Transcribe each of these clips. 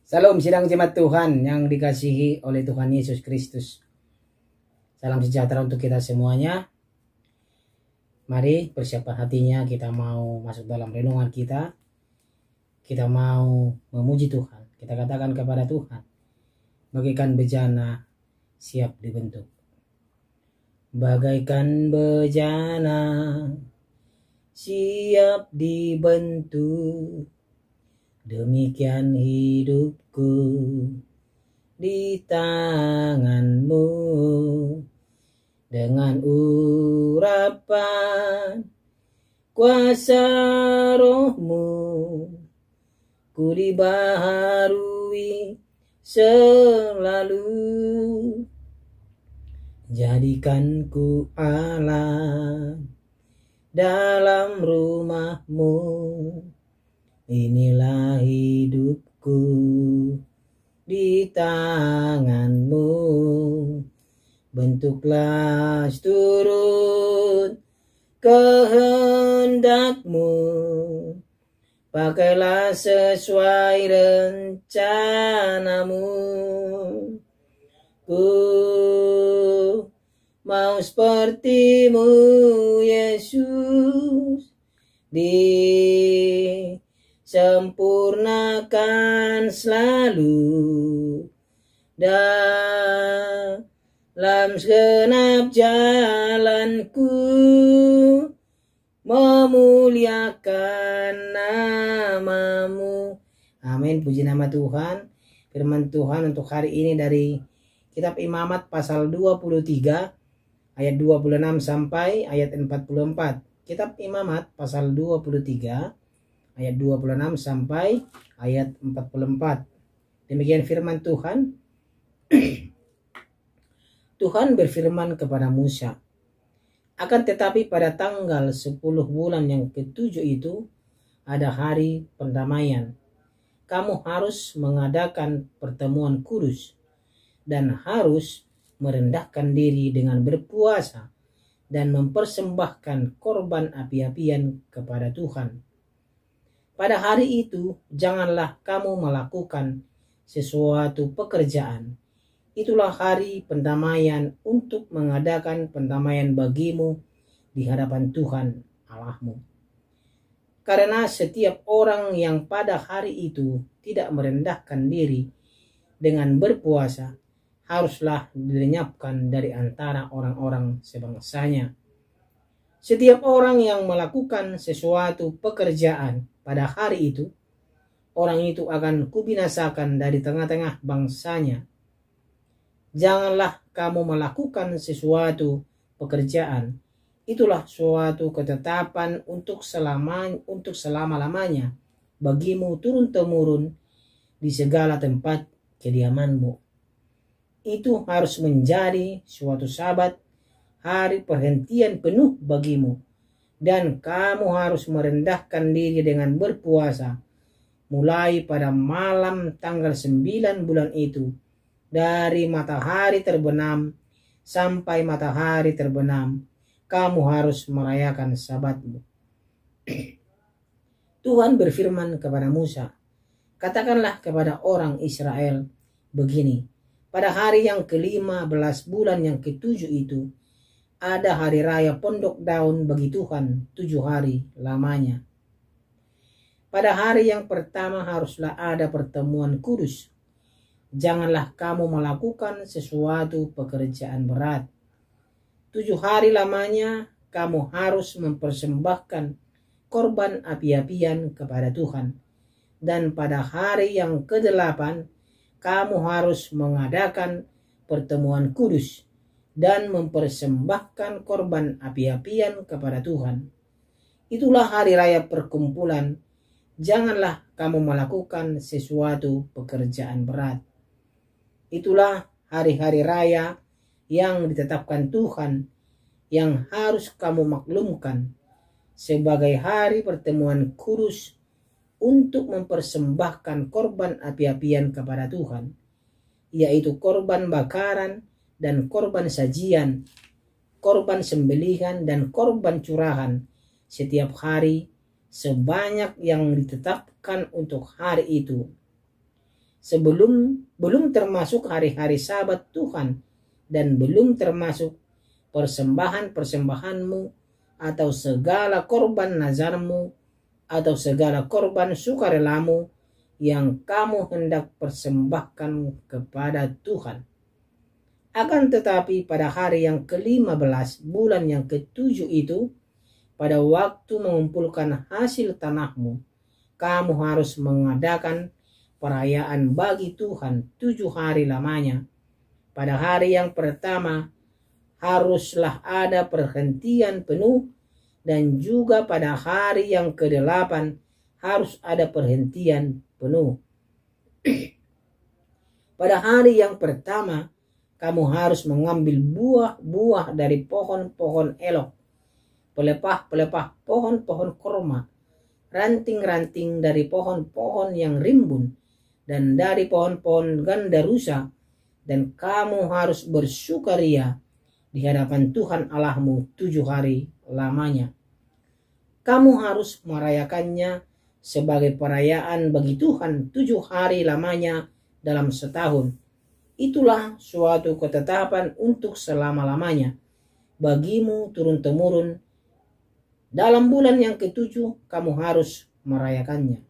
Salam sidang jemaat Tuhan yang dikasihi oleh Tuhan Yesus Kristus. Salam sejahtera untuk kita semuanya. Mari persiapkan hatinya, kita mau masuk dalam renungan kita. Kita mau memuji Tuhan. Kita katakan kepada Tuhan, bagaikan bejana siap dibentuk. Bagaikan bejana siap dibentuk, demikian hidupku di tanganmu. Dengan urapan kuasa rohmu, ku dibaharui selalu. Jadikan ku Allah dalam rumahmu. Inilah hidupku di tanganmu. Bentuklah seturut kehendakmu. Pakailah sesuai rencanamu. Ku mau sepertimu Yesus, disempurnakan selalu dalam segenap jalanku, memuliakan namamu. Amin, puji nama Tuhan. Firman Tuhan untuk hari ini dari Kitab Imamat pasal 23 ayat 26 sampai ayat 44. Kitab Imamat pasal 23 ayat 26 sampai ayat 44. Demikian firman Tuhan. Tuhan berfirman kepada Musa, akan tetapi pada tanggal 10 bulan yang ke-7 itu ada hari pendamaian. Kamu harus mengadakan pertemuan kudus dan harus merendahkan diri dengan berpuasa dan mempersembahkan korban api-apian kepada Tuhan. Pada hari itu janganlah kamu melakukan sesuatu pekerjaan. Itulah hari pendamaian untuk mengadakan pendamaian bagimu di hadapan Tuhan Allahmu. Karena setiap orang yang pada hari itu tidak merendahkan diri dengan berpuasa, haruslah dilenyapkan dari antara orang-orang sebangsanya. Setiap orang yang melakukan sesuatu pekerjaan pada hari itu, orang itu akan kubinasakan dari tengah-tengah bangsanya. Janganlah kamu melakukan sesuatu pekerjaan. Itulah suatu ketetapan untuk selama-lamanya bagimu turun-temurun di segala tempat kediamanmu. Itu harus menjadi suatu sabat, hari perhentian penuh bagimu. Dan kamu harus merendahkan diri dengan berpuasa mulai pada malam tanggal 9 bulan itu, dari matahari terbenam sampai matahari terbenam, kamu harus merayakan sabatmu. Tuhan berfirman kepada Musa, katakanlah kepada orang Israel begini, pada hari yang ke-15 bulan yang ke-7 itu, ada hari raya pondok daun bagi Tuhan 7 hari lamanya. Pada hari yang pertama haruslah ada pertemuan kudus. Janganlah kamu melakukan sesuatu pekerjaan berat. 7 hari lamanya kamu harus mempersembahkan korban api-apian kepada Tuhan. Dan pada hari yang ke-8 kamu harus mengadakan pertemuan kudus dan mempersembahkan korban api-apian kepada Tuhan. Itulah hari raya perkumpulan. Janganlah kamu melakukan sesuatu pekerjaan berat. Itulah hari-hari raya yang ditetapkan Tuhan yang harus kamu maklumkan sebagai hari pertemuan kudus untuk mempersembahkan korban api-apian kepada Tuhan, yaitu korban bakaran dan korban sajian, korban sembelihan dan korban curahan setiap hari sebanyak yang ditetapkan untuk hari itu. belum termasuk hari-hari Sabat Tuhan, dan belum termasuk persembahan-persembahanmu atau segala korban nazarmu atau segala korban sukarelamu yang kamu hendak persembahkan kepada Tuhan. Akan tetapi pada hari yang ke-15 bulan yang ke-7 itu, pada waktu mengumpulkan hasil tanahmu, kamu harus mengadakan perayaan bagi Tuhan 7 hari lamanya. Pada hari yang pertama haruslah ada perhentian penuh, dan juga pada hari yang ke-8 harus ada perhentian penuh. Pada hari yang pertama kamu harus mengambil buah-buah dari pohon-pohon elok, pelepah-pelepah pohon-pohon korma, ranting-ranting dari pohon-pohon yang rimbun, dan dari pohon-pohon gandarusa, dan kamu harus bersukaria di hadapan Tuhan Allahmu 7 hari lamanya. Kamu harus merayakannya sebagai perayaan bagi Tuhan 7 hari lamanya dalam setahun. Itulah suatu ketetapan untuk selama-lamanya bagimu turun-temurun. Dalam bulan yang ke-7 kamu harus merayakannya.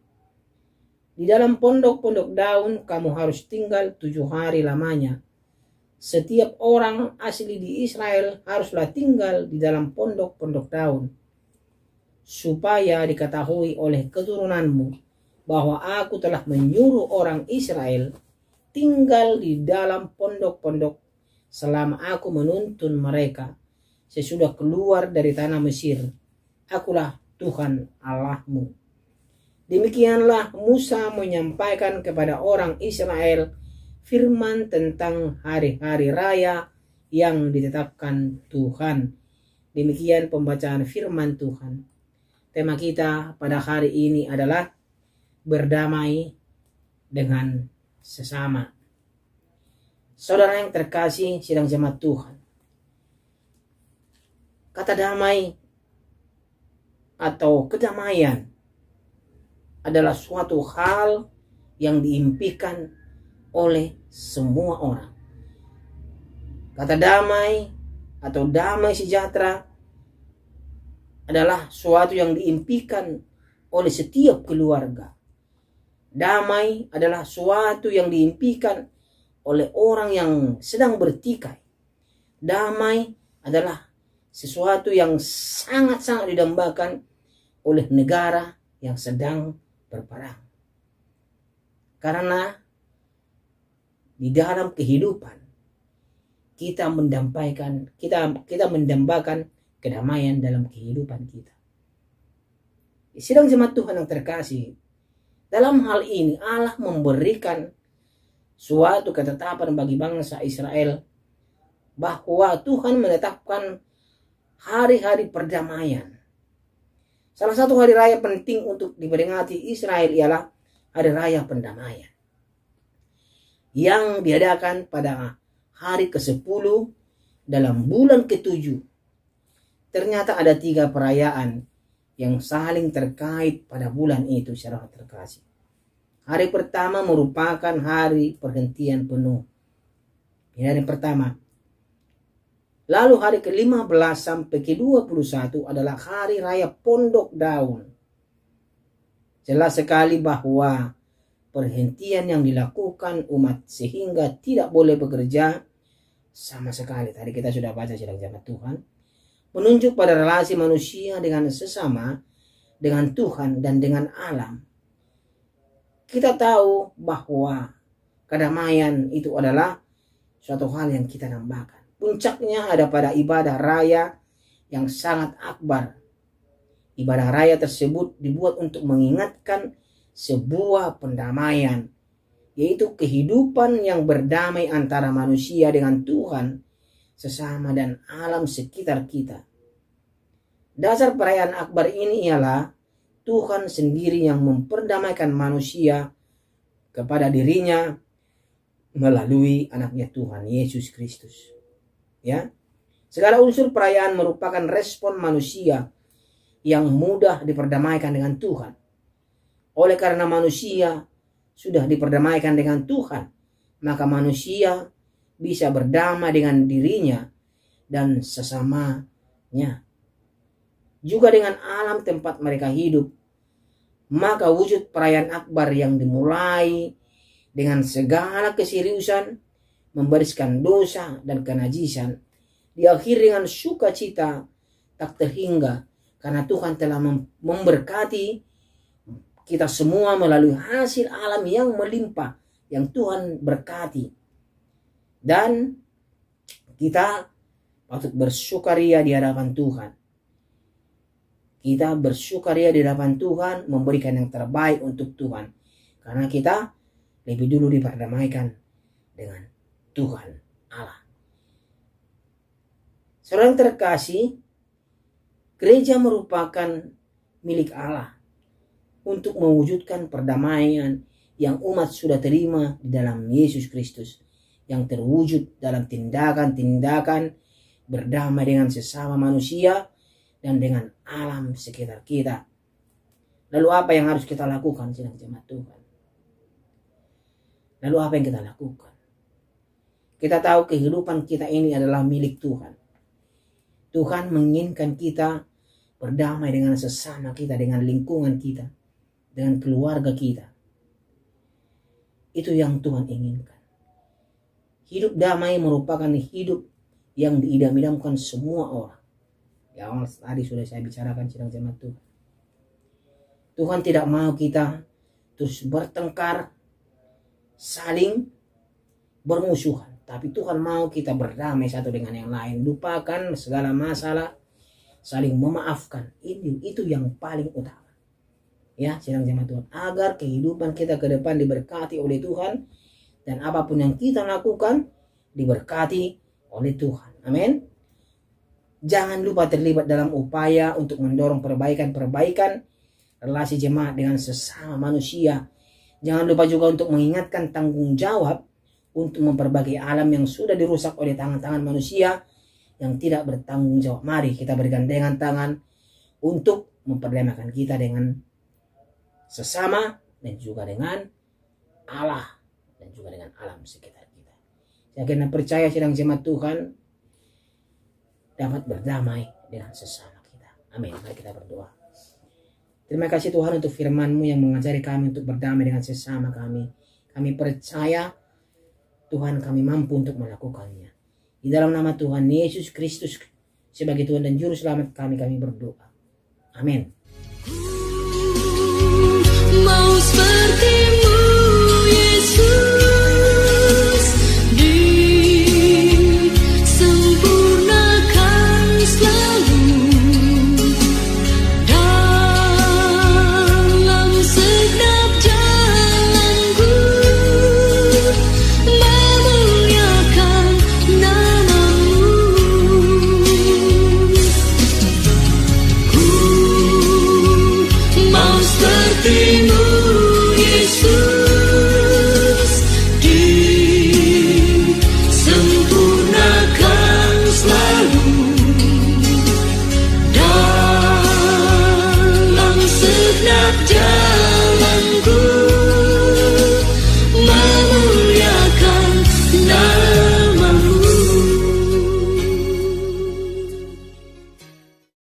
Di dalam pondok-pondok daun kamu harus tinggal 7 hari lamanya. Setiap orang asli di Israel haruslah tinggal di dalam pondok-pondok daun, supaya diketahui oleh keturunanmu bahwa aku telah menyuruh orang Israel tinggal di dalam pondok-pondok selama aku menuntun mereka sesudah keluar dari tanah Mesir. Akulah Tuhan Allahmu. Demikianlah Musa menyampaikan kepada orang Israel firman tentang hari-hari raya yang ditetapkan Tuhan. Demikian pembacaan firman Tuhan. Tema kita pada hari ini adalah berdamai dengan sesama. Saudara yang terkasih sidang jemaat Tuhan, kata damai atau kedamaian adalah suatu hal yang diimpikan oleh semua orang. Kata damai atau damai sejahtera adalah suatu yang diimpikan oleh setiap keluarga. Damai adalah suatu yang diimpikan oleh orang yang sedang bertikai. Damai adalah sesuatu yang sangat-sangat didambakan oleh negara yang sedang berperang. Karena di dalam kehidupan kita mendambakan kedamaian dalam kehidupan kita. Sidang jemaat Tuhan yang terkasih, dalam hal ini Allah memberikan suatu ketetapan bagi bangsa Israel bahwa Tuhan menetapkan hari-hari perdamaian. Salah satu hari raya penting untuk diperingati Israel ialah hari raya pendamaian yang diadakan pada hari ke-10 dalam bulan ke-7. Ternyata ada 3 perayaan yang saling terkait pada bulan itu secara terkasih. Hari pertama merupakan hari perhentian penuh. Ini hari pertama. Lalu hari ke-15 sampai ke-21 adalah hari raya pondok daun. Jelas sekali bahwa perhentian yang dilakukan umat sehingga tidak boleh bekerja sama sekali. Tadi kita sudah baca sidang jemaat Tuhan. Menunjuk pada relasi manusia dengan sesama, dengan Tuhan dan dengan alam. Kita tahu bahwa kedamaian itu adalah suatu hal yang kita dambakan. Puncaknya ada pada ibadah raya yang sangat akbar. Ibadah raya tersebut dibuat untuk mengingatkan sebuah pendamaian, yaitu kehidupan yang berdamai antara manusia dengan Tuhan, sesama dan alam sekitar kita. Dasar perayaan akbar ini ialah Tuhan sendiri yang memperdamaikan manusia kepada dirinya melalui anaknya Tuhan Yesus Kristus. Ya, segala unsur perayaan merupakan respon manusia yang mudah diperdamaikan dengan Tuhan. Oleh karena manusia sudah diperdamaikan dengan Tuhan, maka manusia bisa berdamai dengan dirinya dan sesamanya, juga dengan alam tempat mereka hidup. Maka wujud perayaan akbar yang dimulai dengan segala keseriusan membersihkan dosa dan kenajisan, diakhiri dengan sukacita tak terhingga, karena Tuhan telah memberkati kita semua melalui hasil alam yang melimpah yang Tuhan berkati. Dan kita patut bersukaria di hadapan Tuhan. Kita bersukaria di hadapan Tuhan, memberikan yang terbaik untuk Tuhan, karena kita lebih dulu diperdamaikan dengan Tuhan Allah. Saudara yang terkasih, gereja merupakan milik Allah untuk mewujudkan perdamaian yang umat sudah terima di dalam Yesus Kristus, yang terwujud dalam tindakan-tindakan berdamai dengan sesama manusia dan dengan alam sekitar kita. Lalu apa yang harus kita lakukan sedang jemaat Tuhan? Lalu apa yang kita lakukan? Kita tahu kehidupan kita ini adalah milik Tuhan. Tuhan menginginkan kita berdamai dengan sesama kita, dengan lingkungan kita, dengan keluarga kita. Itu yang Tuhan inginkan. Hidup damai merupakan hidup yang diidam-idamkan semua orang. Ya, tadi sudah saya bicarakan sidang jemaat Tuhan. Tuhan tidak mau kita terus bertengkar, saling bermusuhan. Tapi Tuhan mau kita berdamai satu dengan yang lain. Lupakan segala masalah, saling memaafkan. Itu yang paling utama. Ya, sidang jemaat Tuhan. Agar kehidupan kita ke depan diberkati oleh Tuhan. Dan apapun yang kita lakukan diberkati oleh Tuhan. Amin. Jangan lupa terlibat dalam upaya untuk mendorong perbaikan relasi jemaat dengan sesama manusia. Jangan lupa juga untuk mengingatkan tanggung jawab untuk memperbaiki alam yang sudah dirusak oleh tangan-tangan manusia yang tidak bertanggung jawab. Mari kita bergandengan tangan untuk memperdamaikan kita dengan sesama dan juga dengan Allah dan juga dengan alam sekitar kita. Saya kena percaya sidang jemaat Tuhan dapat berdamai dengan sesama kita. Amin. Mari kita berdoa. Terima kasih Tuhan untuk firman-Mu yang mengajari kami untuk berdamai dengan sesama kami. Kami percaya Tuhan kami mampu untuk melakukannya. Di dalam nama Tuhan Yesus Kristus sebagai Tuhan dan Juru Selamat kami berdoa. Amin. Mau seperti